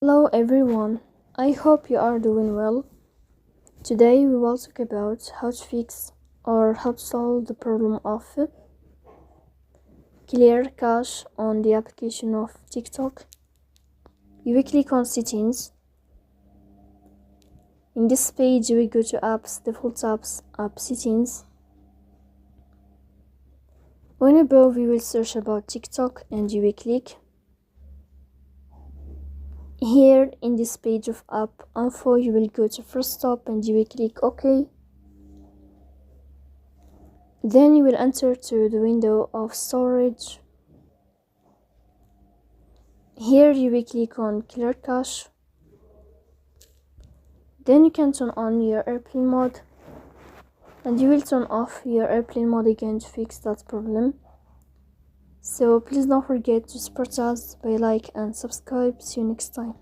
Hello everyone, I hope you are doing well. Today we will talk about how to fix or how to solve the problem of clear cache on the application of TikTok. You will click on settings. In this page we go to apps, default apps, app settings. When above we will search about TikTok and you will click. Here in this page of app info you will go to first stop and you will click OK. Then you will enter to the window of storage. Here you will click on clear cache. Then you can turn on your airplane mode and you will turn off your airplane mode again to fix that problem. So please don't forget to support us by like and subscribe. See you next time.